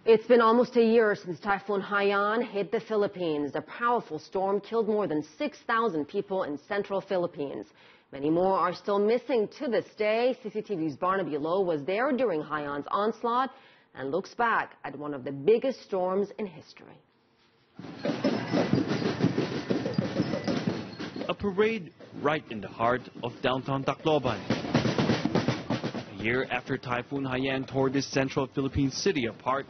It's been almost a year since Typhoon Haiyan hit the Philippines. The powerful storm killed more than 6,000 people in central Philippines. Many more are still missing to this day. CCTV's Barnaby Lowe was there during Haiyan's onslaught and looks back at one of the biggest storms in history. A parade right in the heart of downtown Tacloban. A year after Typhoon Haiyan tore this central Philippine city apart,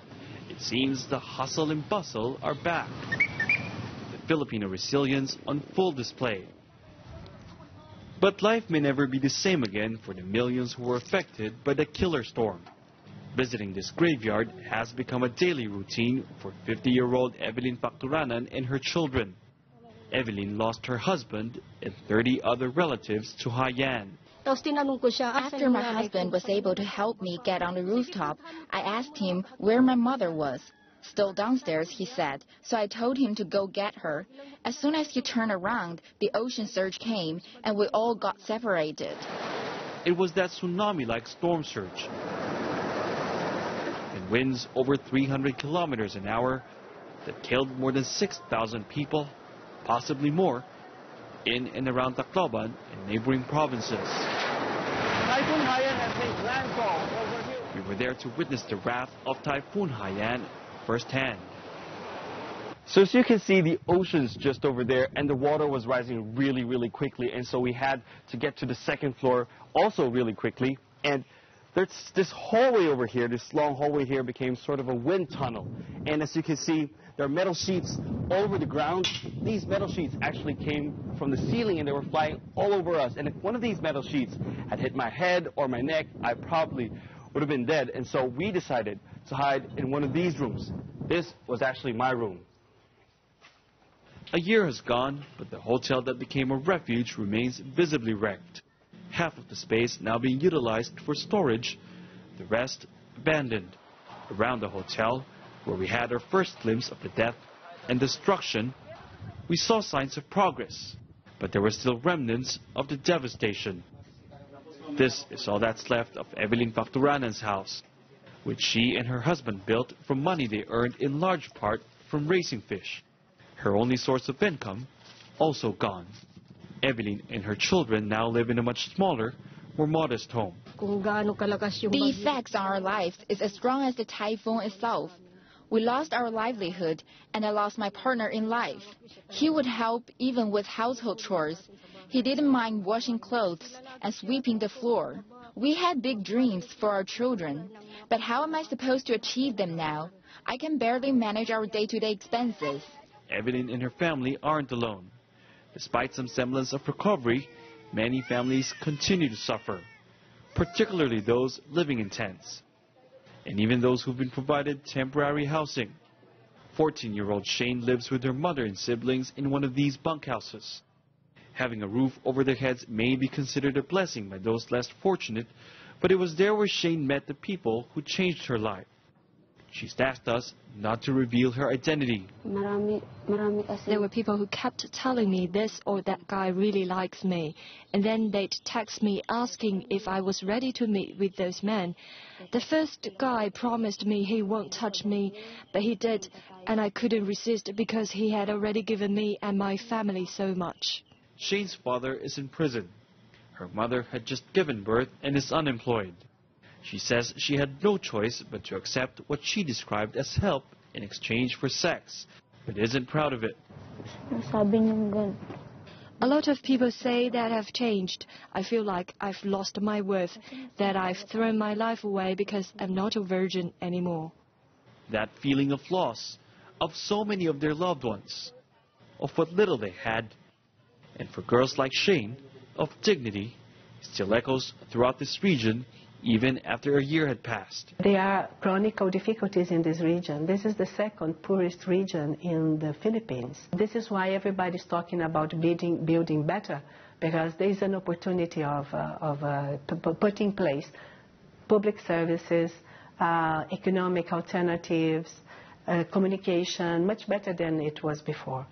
it seems the hustle and bustle are back. The Filipino resilience on full display. But life may never be the same again for the millions who were affected by the killer storm. Visiting this graveyard has become a daily routine for 50-year-old Evelyn Facturanan and her children. Evelyn lost her husband and 30 other relatives to Haiyan. After my husband was able to help me get on the rooftop, I asked him where my mother was. Still downstairs, he said, so I told him to go get her. As soon as he turned around, the ocean surge came and we all got separated. It was that tsunami-like storm surge. And winds over 300 kilometers an hour that killed more than 6,000 people, possibly more, in and around Tacloban and neighboring provinces. Typhoon Haiyan has made landfall over here. We were there to witness the wrath of Typhoon Haiyan firsthand. So as you can see, the ocean's just over there and the water was rising really, really quickly. And so we had to get to the second floor also really quickly. And there's this hallway over here, this long hallway here became sort of a wind tunnel. And as you can see, there are metal sheets all over the ground. These metal sheets actually came from the ceiling and they were flying all over us. And if one of these metal sheets had hit my head or my neck, I probably would have been dead. And so we decided to hide in one of these rooms. This was actually my room. A year has gone, but the hotel that became a refuge remains visibly wrecked. Half of the space now being utilized for storage, the rest abandoned. Around the hotel, where we had our first glimpse of the death and destruction, we saw signs of progress, but there were still remnants of the devastation. This is all that's left of Evelyn Facturanan's house, which she and her husband built from money they earned in large part from raising fish. Her only source of income also gone. Evelyn and her children now live in a much smaller, more modest home. The effects on our lives is as strong as the typhoon itself. We lost our livelihood, and I lost my partner in life. He would help even with household chores. He didn't mind washing clothes and sweeping the floor. We had big dreams for our children, but how am I supposed to achieve them now? I can barely manage our day-to-day expenses. Evelyn and her family aren't alone. Despite some semblance of recovery, many families continue to suffer, particularly those living in tents, and even those who've been provided temporary housing. 14-year-old Shane lives with her mother and siblings in one of these bunkhouses. Having a roof over their heads may be considered a blessing by those less fortunate, but it was there where Shane met the people who changed her life. She's asked us not to reveal her identity. There were people who kept telling me this or that guy really likes me, and then they'd text me asking if I was ready to meet with those men. The first guy promised me he won't touch me, but he did, and I couldn't resist because he had already given me and my family so much. Shane's father is in prison. Her mother had just given birth and is unemployed. She says she had no choice but to accept what she described as help in exchange for sex, but isn't proud of it. A lot of people say that I've changed. I feel like I've lost my worth, that I've thrown my life away because I'm not a virgin anymore. That feeling of loss, of so many of their loved ones, of what little they had, and for girls like Shane, of dignity, still echoes throughout this region even after a year had passed. There are chronic difficulties in this region. This is the second poorest region in the Philippines. This is why everybody's talking about building better, because there is an opportunity of putting in place public services, economic alternatives, communication, much better than it was before.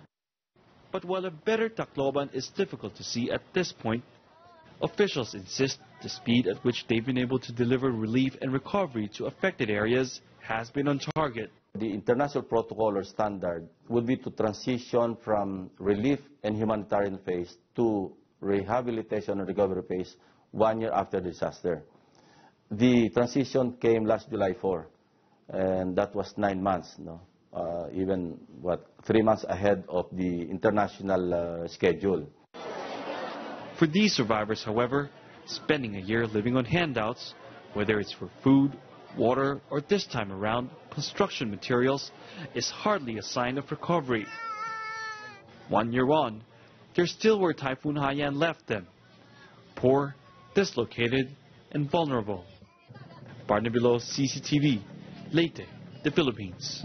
But while a better Tacloban is difficult to see at this point, officials insist the speed at which they've been able to deliver relief and recovery to affected areas has been on target. The international protocol or standard would be to transition from relief and humanitarian phase to rehabilitation and recovery phase 1 year after the disaster. The transition came last July 4, and that was 9 months, even 3 months ahead of the international schedule. For these survivors, however, spending a year living on handouts, whether it's for food, water, or this time around, construction materials, is hardly a sign of recovery. 1 year on, they're still where Typhoon Haiyan left them, poor, dislocated, and vulnerable. Barnaby CCTV, Leyte, the Philippines.